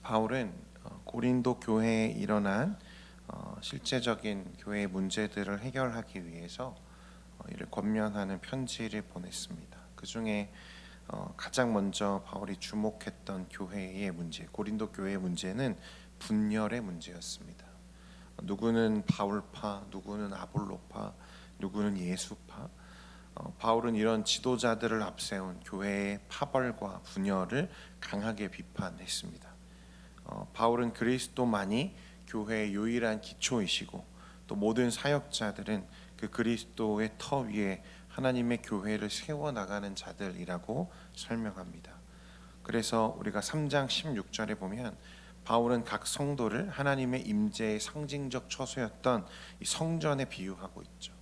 바울은 고린도 교회에 일어난 실제적인 교회의 문제들을 해결하기 위해서 이를 권면하는 편지를 보냈습니다. 그 중에 가장 먼저 바울이 주목했던 교회의 문제, 고린도 교회의 문제는 분열의 문제였습니다. 누구는 바울파, 누구는 아볼로파, 누구는 예수파. 바울은 이런 지도자들을 앞세운 교회의 파벌과 분열을 강하게 비판했습니다. 바울은 그리스도만이 교회의 유일한 기초이시고 또 모든 사역자들은 그 그리스도의 터 위에 하나님의 교회를 세워나가는 자들이라고 설명합니다. 그래서 우리가 3장 16절에 보면 바울은 각 성도를 하나님의 임재의 상징적 처소였던 이 성전에 비유하고 있죠.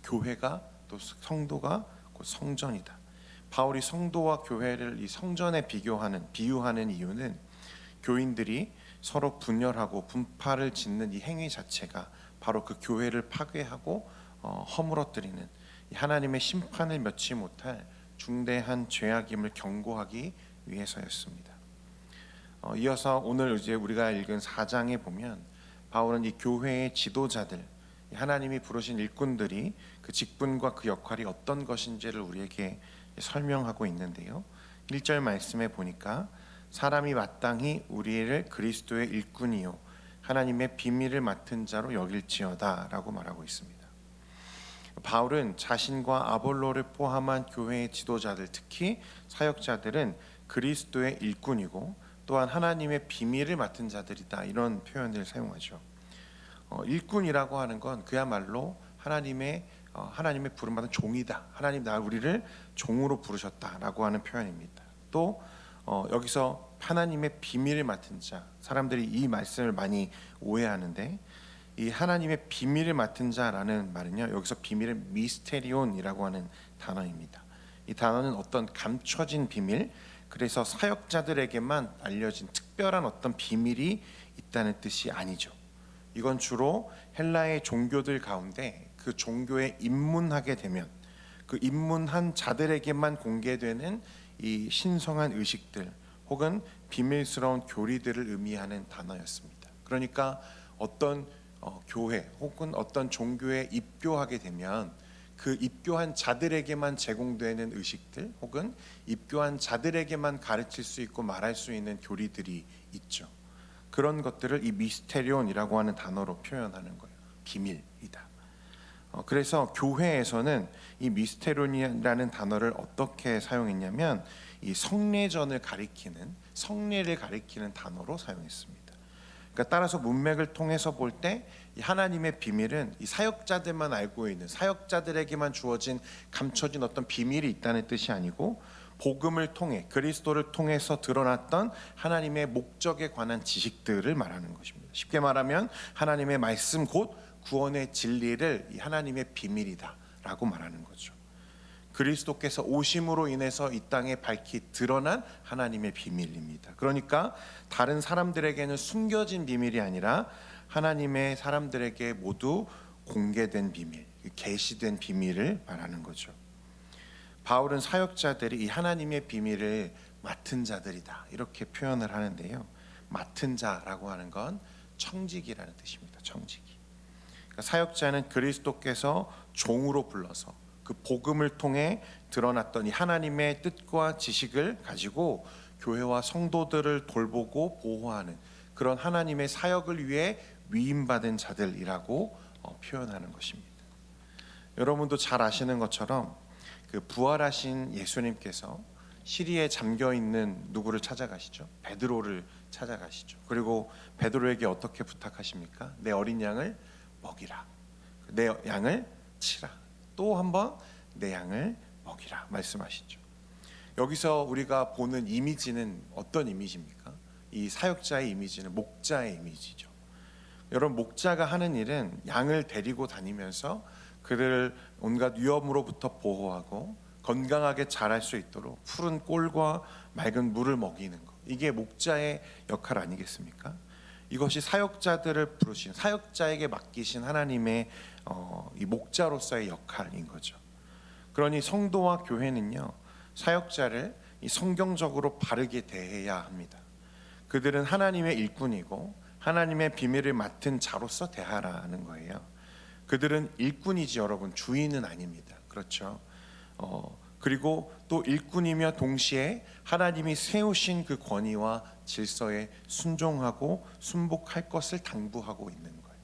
교회가 또 성도가 곧 성전이다. 바울이 성도와 교회를 이 성전에 비유하는 이유는 교인들이 서로 분열하고 분파를 짓는 이 행위 자체가 바로 그 교회를 파괴하고 허물어뜨리는 하나님의 심판을 면치 못할 중대한 죄악임을 경고하기 위해서였습니다. 이어서 오늘 이제 우리가 읽은 4장에 보면 바울은 이 교회의 지도자들, 하나님이 부르신 일꾼들이 그 직분과 그 역할이 어떤 것인지를 우리에게 설명하고 있는데요. 1절 말씀에 보니까 사람이 마땅히 우리를 그리스도의 일꾼이요 하나님의 비밀을 맡은 자로 여길지어다 라고 말하고 있습니다. 바울은 자신과 아볼로를 포함한 교회의 지도자들, 특히 사역자들은 그리스도의 일꾼이고 또한 하나님의 비밀을 맡은 자들이다, 이런 표현을 사용하죠. 일꾼이라고 하는 건 그야말로 하나님의 부름받은 종이다. 하나님 우리를 종으로 부르셨다라고 하는 표현입니다. 또 여기서 하나님의 비밀을 맡은 자, 사람들이 이 말씀을 많이 오해하는데 이 하나님의 비밀을 맡은 자라는 말은요, 여기서 비밀은 미스테리온이라고 하는 단어입니다. 이 단어는 어떤 감춰진 비밀, 그래서 사역자들에게만 알려진 특별한 어떤 비밀이 있다는 뜻이 아니죠. 이건 주로 헬라의 종교들 가운데 그 종교에 입문하게 되면 그 입문한 자들에게만 공개되는 이 신성한 의식들 혹은 비밀스러운 교리들을 의미하는 단어였습니다. 그러니까 어떤 교회 혹은 어떤 종교에 입교하게 되면 그 입교한 자들에게만 제공되는 의식들 혹은 입교한 자들에게만 가르칠 수 있고 말할 수 있는 교리들이 있죠. 그런 것들을 이 미스테리온이라고 하는 단어로 표현하는 거예요. 비밀이다. 그래서 교회에서는 이 미스테리온이라는 단어를 어떻게 사용했냐면 이 성례전을 가리키는, 성례를 가리키는 단어로 사용했습니다. 그러니까 따라서 문맥을 통해서 볼 때 이 하나님의 비밀은 이 사역자들만 알고 있는, 사역자들에게만 주어진 감춰진 어떤 비밀이 있다는 뜻이 아니고 복음을 통해, 그리스도를 통해서 드러났던 하나님의 목적에 관한 지식들을 말하는 것입니다. 쉽게 말하면 하나님의 말씀 곧 구원의 진리를 이 하나님의 비밀이다 라고 말하는 거죠. 그리스도께서 오심으로 인해서 이 땅에 밝히 드러난 하나님의 비밀입니다. 그러니까 다른 사람들에게는 숨겨진 비밀이 아니라 하나님의 사람들에게 모두 공개된 비밀, 계시된 비밀을 말하는 거죠. 바울은 사역자들이 이 하나님의 비밀을 맡은 자들이다 이렇게 표현을 하는데요. 맡은 자라고 하는 건 청직이라는 뜻입니다. 청직이. 그러니까 사역자는 그리스도께서 종으로 불러서 그 복음을 통해 드러났던 이 하나님의 뜻과 지식을 가지고 교회와 성도들을 돌보고 보호하는 그런 하나님의 사역을 위해 위임받은 자들이라고 표현하는 것입니다. 여러분도 잘 아시는 것처럼 그 부활하신 예수님께서 시리에 잠겨 있는 누구를 찾아가시죠? 베드로를 찾아가시죠. 그리고 베드로에게 어떻게 부탁하십니까? 내 어린 양을 먹이라. 내 양을 치라. 또 한번 내 양을 먹이라 말씀하시죠. 여기서 우리가 보는 이미지는 어떤 이미지입니까? 이 사역자의 이미지는 목자의 이미지죠. 여러분, 목자가 하는 일은 양을 데리고 다니면서 그를 온갖 위험으로부터 보호하고 건강하게 자랄 수 있도록 푸른 꼴과 맑은 물을 먹이는 것, 이게 목자의 역할 아니겠습니까? 이것이 사역자들을 부르신, 사역자에게 맡기신 하나님의 이 목자로서의 역할인 거죠. 그러니 성도와 교회는요, 사역자를 이 성경적으로 바르게 대해야 합니다. 그들은 하나님의 일꾼이고 하나님의 비밀을 맡은 자로서 대하라는 거예요. 그들은 일꾼이지 여러분, 주인은 아닙니다. 그렇죠? 그리고 또 일꾼이며 동시에 하나님이 세우신 그 권위와 질서에 순종하고 순복할 것을 당부하고 있는 거예요.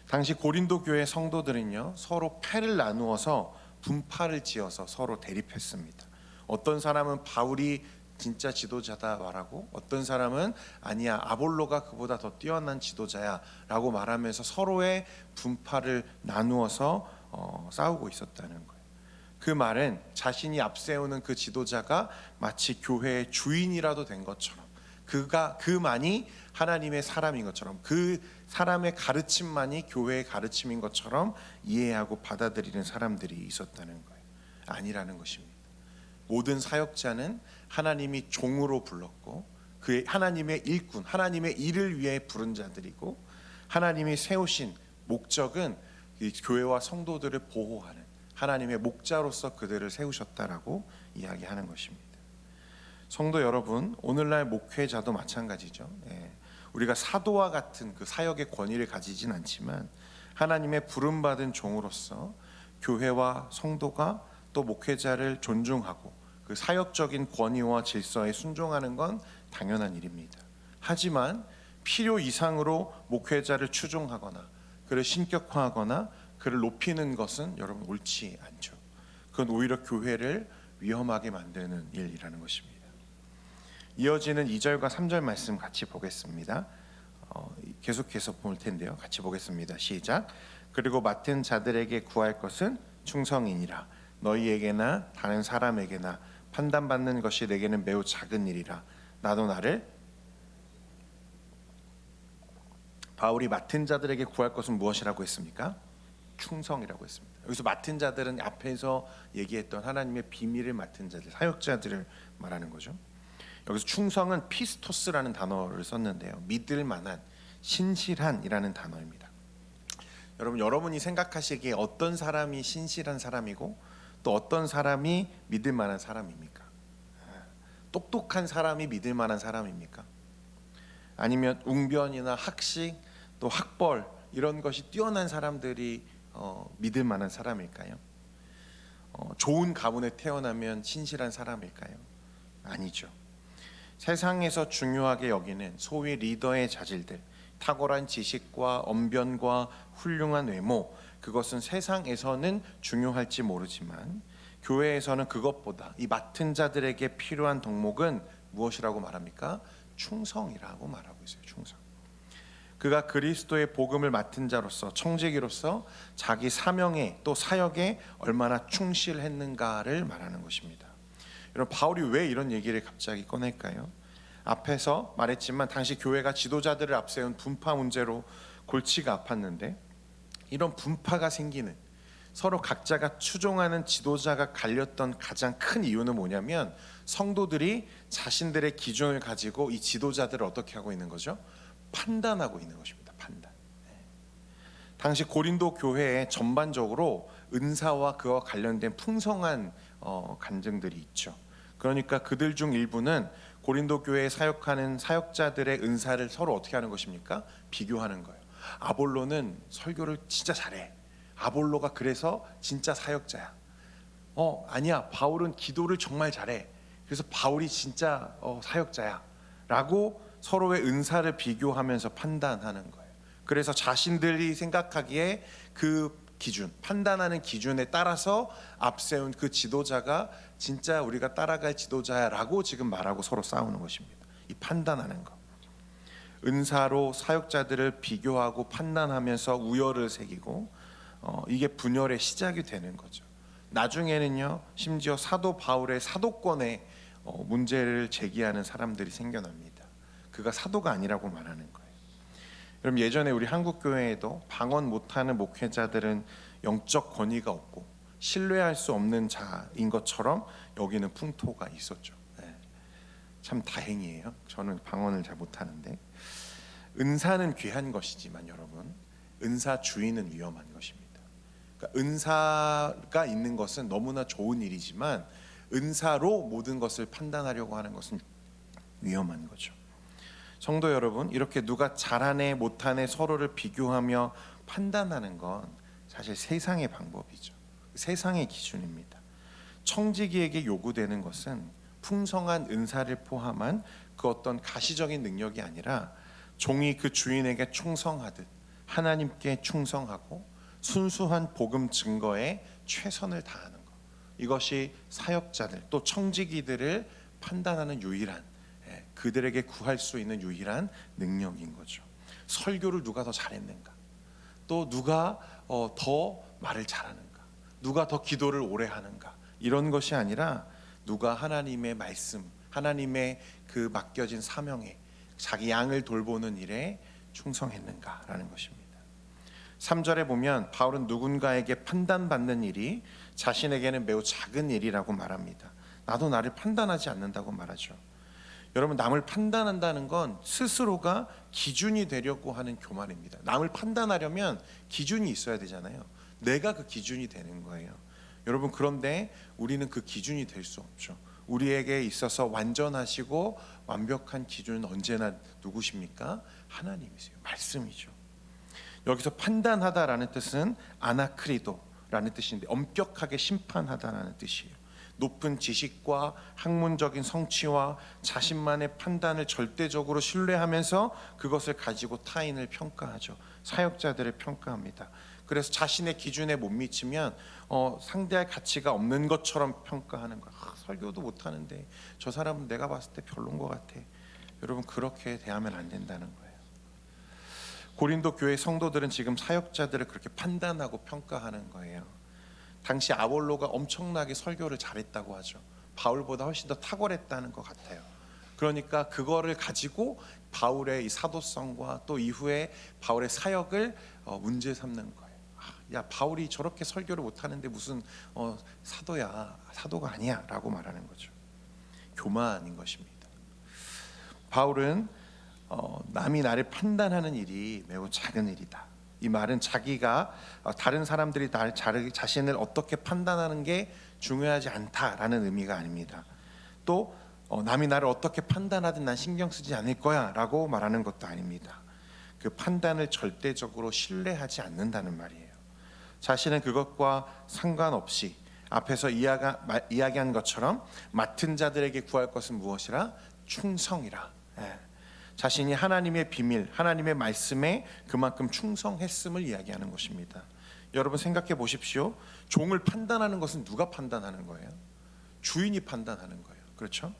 당시 고린도 교회 성도들은요, 서로 패를 나누어서 분파를 지어서 서로 대립했습니다. 어떤 사람은 바울이 진짜 지도자다 말하고, 어떤 사람은 아니야, 아볼로가 그보다 더 뛰어난 지도자야 라고 말하면서 서로의 분파를 나누어서 싸우고 있었다는 거예요. 그 말은 자신이 앞세우는 그 지도자가 마치 교회의 주인이라도 된 것처럼, 그만이 하나님의 사람인 것처럼, 그 사람의 가르침만이 교회의 가르침인 것처럼 이해하고 받아들이는 사람들이 있었다는 거예요. 아니라는 것입니다. 모든 사역자는 하나님이 종으로 불렀고, 그 하나님의 일꾼, 하나님의 일을 위해 부른 자들이고, 하나님이 세우신 목적은 이 교회와 성도들을 보호하는 하나님의 목자로서 그들을 세우셨다라고 이야기하는 것입니다. 성도 여러분, 오늘날 목회자도 마찬가지죠. 우리가 사도와 같은 그 사역의 권위를 가지진 않지만 하나님의 부름받은 종으로서 교회와 성도가 또 목회자를 존중하고 그 사역적인 권위와 질서에 순종하는 건 당연한 일입니다. 하지만 필요 이상으로 목회자를 추종하거나 그를 신격화하거나 그를 높이는 것은 여러분 옳지 않죠. 그건 오히려 교회를 위험하게 만드는 일이라는 것입니다. 이어지는 2절과 3절 말씀 같이 보겠습니다. 계속해서 볼 텐데요. 같이 보겠습니다. 시작. 그리고 맡은 자들에게 구할 것은 충성이니라. 너희에게나 다른 사람에게나 판단받는 것이 내게는 매우 작은 일이라. 나도 나를 바울이 맡은 자들에게 구할 것은 무엇이라고 했습니까? 충성이라고 했습니다. 여기서 맡은 자들은 앞에서 얘기했던 하나님의 비밀을 맡은 자들, 사역자들을 말하는 거죠. 여기서 충성은 피스토스라는 단어를 썼는데요, 믿을 만한, 신실한이라는 단어입니다. 여러분이 생각하시기에 어떤 사람이 신실한 사람이고 또 어떤 사람이 믿을 만한 사람입니까? 똑똑한 사람이 믿을 만한 사람입니까? 아니면 웅변이나 학식 또 학벌 이런 것이 뛰어난 사람들이 믿을 만한 사람일까요? 좋은 가문에 태어나면 신실한 사람일까요? 아니죠. 세상에서 중요하게 여기는 소위 리더의 자질들, 탁월한 지식과 언변과 훌륭한 외모, 그것은 세상에서는 중요할지 모르지만 교회에서는 그것보다 이 맡은 자들에게 필요한 덕목은 무엇이라고 말합니까? 충성이라고 말하고 있어요. 충성. 그가 그리스도의 복음을 맡은 자로서, 청지기로서 자기 사명에 또 사역에 얼마나 충실했는가를 말하는 것입니다. 여러분, 바울이 왜 이런 얘기를 갑자기 꺼낼까요? 앞에서 말했지만 당시 교회가 지도자들을 앞세운 분파 문제로 골치가 아팠는데, 이런 분파가 생기는, 서로 각자가 추종하는 지도자가 갈렸던 가장 큰 이유는 뭐냐면 성도들이 자신들의 기준을 가지고 이 지도자들을 어떻게 하고 있는 거죠? 판단하고 있는 것입니다. 판단. 당시 고린도 교회에 전반적으로 은사와 그와 관련된 풍성한 간증들이 있죠. 그러니까 그들 중 일부는 고린도 교회에 사역하는 사역자들의 은사를 서로 어떻게 하는 것입니까? 비교하는 거예요. 아볼로는 설교를 진짜 잘해. 아볼로가 그래서 진짜 사역자야. 아니야, 바울은 기도를 정말 잘해. 그래서 바울이 진짜 사역자야 라고 서로의 은사를 비교하면서 판단하는 거예요. 그래서 자신들이 생각하기에 그 기준, 판단하는 기준에 따라서 앞세운 그 지도자가 진짜 우리가 따라갈 지도자야라고 지금 말하고 서로 싸우는 것입니다. 이 판단하는 것, 은사로 사역자들을 비교하고 판단하면서 우열을 새기고 이게 분열의 시작이 되는 거죠. 나중에는요, 심지어 사도 바울의 사도권에 문제를 제기하는 사람들이 생겨납니다. 그가 사도가 아니라고 말하는 거예요. 그럼 예전에 우리 한국 교회에도 방언 못하는 목회자들은 영적 권위가 없고 신뢰할 수 없는 자인 것처럼 여기는 풍토가 있었죠. 참 다행이에요. 저는 방언을 잘 못하는데. 은사는 귀한 것이지만 여러분, 은사 주인은 위험한 것입니다. 그러니까 은사가 있는 것은 너무나 좋은 일이지만 은사로 모든 것을 판단하려고 하는 것은 위험한 거죠. 성도 여러분, 이렇게 누가 잘하네 못하네 서로를 비교하며 판단하는 건 사실 세상의 방법이죠. 세상의 기준입니다. 청지기에게 요구되는 것은 풍성한 은사를 포함한 그 어떤 가시적인 능력이 아니라 종이 그 주인에게 충성하듯 하나님께 충성하고 순수한 복음 증거에 최선을 다하는 것, 이것이 사역자들 또 청지기들을 판단하는 유일한, 그들에게 구할 수 있는 유일한 능력인 거죠. 설교를 누가 더 잘했는가, 또 누가 더 말을 잘하는가, 누가 더 기도를 오래 하는가, 이런 것이 아니라 누가 하나님의 말씀, 하나님의 그 맡겨진 사명에, 자기 양을 돌보는 일에 충성했는가라는 것입니다. 3절에 보면 바울은 누군가에게 판단받는 일이 자신에게는 매우 작은 일이라고 말합니다. 나도 나를 판단하지 않는다고 말하죠. 여러분, 남을 판단한다는 건 스스로가 기준이 되려고 하는 교만입니다. 남을 판단하려면 기준이 있어야 되잖아요. 내가 그 기준이 되는 거예요. 여러분, 그런데 우리는 그 기준이 될 수 없죠. 우리에게 있어서 완전하시고 완벽한 기준은 언제나 누구십니까? 하나님이세요. 말씀이죠. 여기서 판단하다라는 뜻은 아나크리도라는 뜻인데 엄격하게 심판하다라는 뜻이에요. 높은 지식과 학문적인 성취와 자신만의 판단을 절대적으로 신뢰하면서 그것을 가지고 타인을 평가하죠. 사역자들을 평가합니다. 그래서 자신의 기준에 못 미치면 상대할 가치가 없는 것처럼 평가하는 거야. 설교도 못하는데 저 사람은 내가 봤을 때 별론 것 같아. 여러분, 그렇게 대하면 안 된다는 거예요. 고린도 교회 성도들은 지금 사역자들을 그렇게 판단하고 평가하는 거예요. 당시 아볼로가 엄청나게 설교를 잘했다고 하죠. 바울보다 훨씬 더 탁월했다는 것 같아요. 그러니까 그거를 가지고 바울의 이 사도성과 또 이후에 바울의 사역을 문제 삼는 거예요. 야, 바울이 저렇게 설교를 못하는데 무슨 사도야, 사도가 아니야 라고 말하는 거죠. 교만인 것입니다. 바울은 남이 나를 판단하는 일이 매우 작은 일이다. 이 말은 자기가 다른 사람들이 자신을 어떻게 판단하는 게 중요하지 않다라는 의미가 아닙니다. 또 남이 나를 어떻게 판단하든 난 신경 쓰지 않을 거야 라고 말하는 것도 아닙니다. 그 판단을 절대적으로 신뢰하지 않는다는 말이에요. 자신은 그것과 상관없이 앞에서 이야기한 것처럼 맡은 자들에게 구할 것은 무엇이라? 충성이라. 자신이 하나님의 비밀, 하나님의 말씀에 그만큼 충성했음을 이야기하는 것입니다. 여러분, 생각해 보십시오. 종을 판단하는 것은 누가 판단하는 거예요? 주인이 판단하는 거예요. 그렇죠?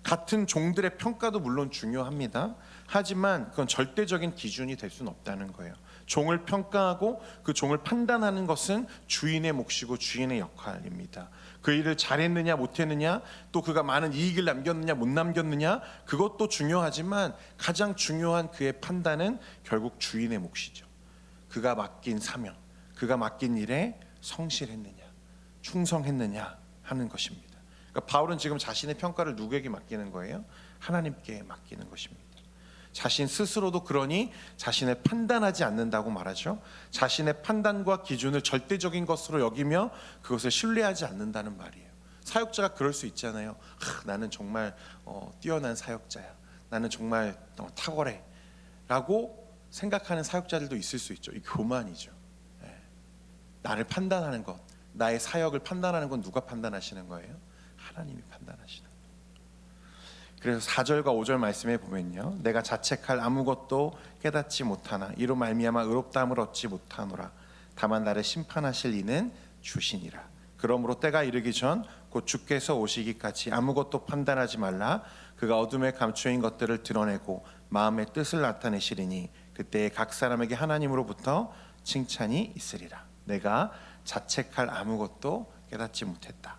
같은 종들의 평가도 물론 중요합니다. 하지만 그건 절대적인 기준이 될 수는 없다는 거예요. 종을 평가하고 그 종을 판단하는 것은 주인의 몫이고 주인의 역할입니다. 그 일을 잘했느냐 못했느냐, 또 그가 많은 이익을 남겼느냐 못 남겼느냐, 그것도 중요하지만 가장 중요한 그의 판단은 결국 주인의 몫이죠. 그가 맡긴 사명, 그가 맡긴 일에 성실했느냐, 충성했느냐 하는 것입니다. 그러니까 바울은 지금 자신의 평가를 누구에게 맡기는 거예요? 하나님께 맡기는 것입니다. 자신 스스로도 그러니 자신을 판단하지 않는다고 말하죠. 자신의 판단과 기준을 절대적인 것으로 여기며 그것을 신뢰하지 않는다는 말이에요. 사역자가 그럴 수 있잖아요. 나는 정말 뛰어난 사역자야, 나는 정말 탁월해 라고 생각하는 사역자들도 있을 수 있죠. 이 교만이죠. 나를 판단하는 것, 나의 사역을 판단하는 건 누가 판단하시는 거예요? 하나님이 판단하시는 거예요. 그래서 4절과 5절 말씀에 보면요, 내가 자책할 아무것도 깨닫지 못하나 이로 말미암아 의롭다함을 얻지 못하노라. 다만 나를 심판하실 이는 주시니라. 그러므로 때가 이르기 전 곧 주께서 오시기까지 아무것도 판단하지 말라. 그가 어둠에 감추인 것들을 드러내고 마음의 뜻을 나타내시리니 그때에 각 사람에게 하나님으로부터 칭찬이 있으리라. 내가 자책할 아무것도 깨닫지 못했다.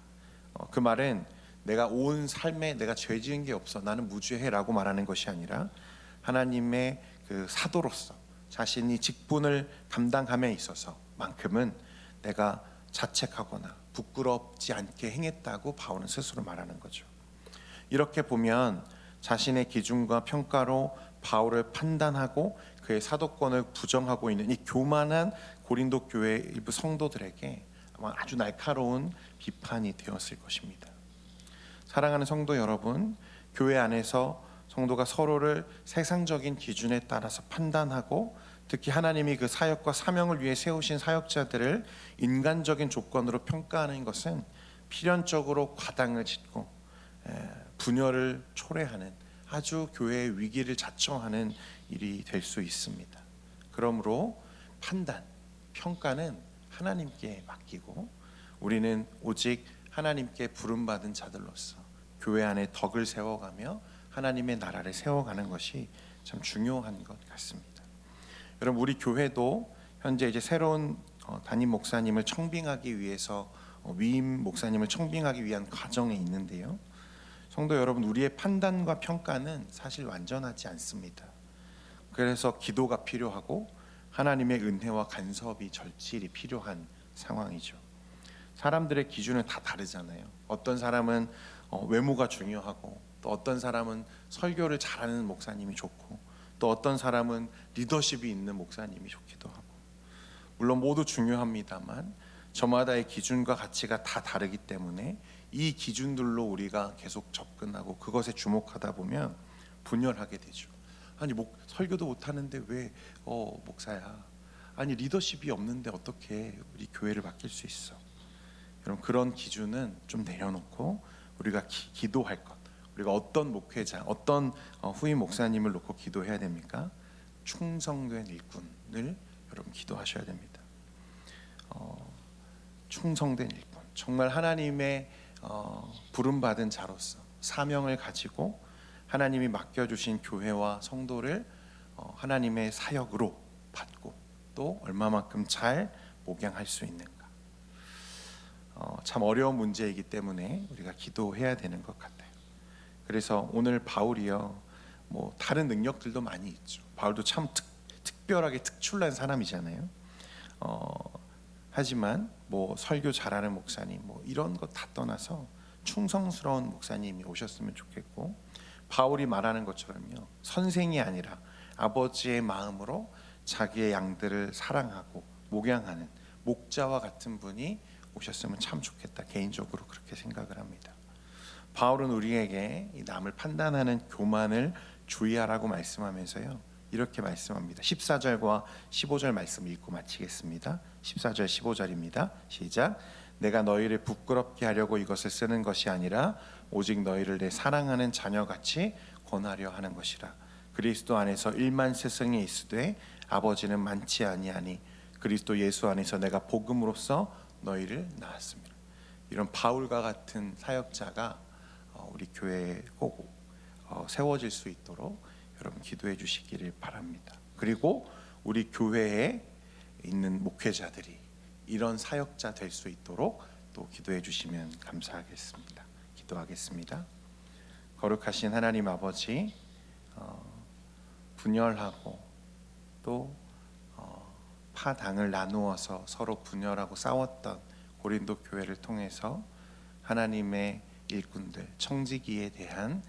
그 말은 내가 온 삶에 내가 죄 지은 게 없어, 나는 무죄해라고 말하는 것이 아니라 하나님의 그 사도로서 자신이 직분을 감당함에 있어서만큼은 내가 자책하거나 부끄럽지 않게 행했다고 바울은 스스로 말하는 거죠. 이렇게 보면 자신의 기준과 평가로 바울을 판단하고 그의 사도권을 부정하고 있는 이 교만한 고린도 교회 일부 성도들에게 아마 아주 날카로운 비판이 되었을 것입니다. 사랑하는 성도 여러분, 교회 안에서 성도가 서로를 세상적인 기준에 따라서 판단하고, 특히 하나님이 그 사역과 사명을 위해 세우신 사역자들을 인간적인 조건으로 평가하는 것은 필연적으로 과당을 짓고 분열을 초래하는, 아주 교회의 위기를 자초하는 일이 될 수 있습니다. 그러므로 판단, 평가는 하나님께 맡기고, 우리는 오직 하나님께 부름받은 자들로서 교회 안에 덕을 세워가며 하나님의 나라를 세워가는 것이 참 중요한 것 같습니다. 여러분, 우리 교회도 현재 이제 새로운 담임 목사님을 청빙하기 위해서 위임 목사님을 청빙하기 위한 과정에 있는데요. 성도 여러분, 우리의 판단과 평가는 사실 완전하지 않습니다. 그래서 기도가 필요하고 하나님의 은혜와 간섭이 절실히 필요한 상황이죠. 사람들의 기준은 다 다르잖아요. 어떤 사람은 외모가 중요하고, 또 어떤 사람은 설교를 잘하는 목사님이 좋고, 또 어떤 사람은 리더십이 있는 목사님이 좋기도 하고, 물론 모두 중요합니다만 저마다의 기준과 가치가 다 다르기 때문에 이 기준들로 우리가 계속 접근하고 그것에 주목하다 보면 분열하게 되죠. 아니, 설교도 못하는데 왜 목사야? 아니, 리더십이 없는데 어떻게 우리 교회를 맡길 수 있어? 여러분, 그런 기준은 좀 내려놓고 우리가 기도할 것, 우리가 어떤 목회자, 어떤 후임 목사님을 놓고 기도해야 됩니까? 충성된 일꾼을 여러분 기도하셔야 됩니다. 충성된 일꾼, 정말 하나님의 부름받은 자로서 사명을 가지고 하나님이 맡겨주신 교회와 성도를 하나님의 사역으로 받고 또 얼마만큼 잘 목양할 수 있는가, 참 어려운 문제이기 때문에 우리가 기도해야 되는 것 같아요. 그래서 오늘 바울이요, 다른 능력들도 많이 있죠. 바울도 참 특별하게 특출난 사람이잖아요. 하지만 설교 잘하는 목사님 이런 것 다 떠나서 충성스러운 목사님이 오셨으면 좋겠고, 바울이 말하는 것처럼요, 선생이 아니라 아버지의 마음으로 자기의 양들을 사랑하고 목양하는 목자와 같은 분이 오셨으면 참 좋겠다, 개인적으로 그렇게 생각을 합니다. 바울은 우리에게 이 남을 판단하는 교만을 주의하라고 말씀하면서요, 이렇게 말씀합니다. 14절과 15절 말씀 읽고 마치겠습니다. 14절 15절입니다. 시작. 내가 너희를 부끄럽게 하려고 이것을 쓰는 것이 아니라 오직 너희를 내 사랑하는 자녀같이 권하려 하는 것이라. 그리스도 안에서 1만 스승이 있으되 아버지는 많지 아니하니 그리스도 예수 안에서 내가 복음으로써 너희를 낳았습니다. 이런 바울과 같은 사역자가 우리 교회에 꼭 세워질 수 있도록 여러분 기도해 주시기를 바랍니다. 그리고 우리 교회에 있는 목회자들이 이런 사역자 될 수 있도록 또 기도해 주시면 감사하겠습니다. 기도하겠습니다. 거룩하신 하나님 아버지, 분열하고 또 파당을 나누어서 서로 분열하고 싸웠던 고린도 교회를 통해서 하나님의 일꾼들, 청지기에 대한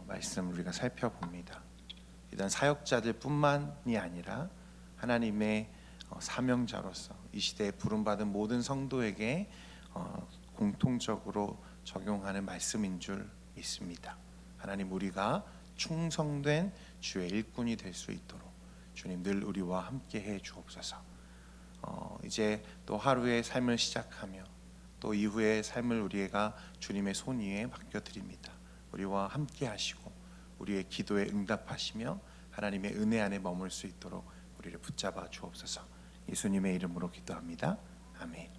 말씀을 우리가 살펴봅니다. 이단 사역자들 뿐만이 아니라 하나님의 사명자로서 이 시대에 부름받은 모든 성도에게 공통적으로 적용하는 말씀인 줄 믿습니다. 하나님, 우리가 충성된 주의 일꾼이 될 수 있도록 주님 늘 우리와 함께 해 주옵소서. 이제 또 하루의 삶을 시작하며 또 이후의 삶을 우리가 주님의 손 위에 맡겨드립니다. 우리와 함께 하시고 우리의 기도에 응답하시며 하나님의 은혜 안에 머물 수 있도록 우리를 붙잡아 주옵소서. 예수님의 이름으로 기도합니다. 아멘.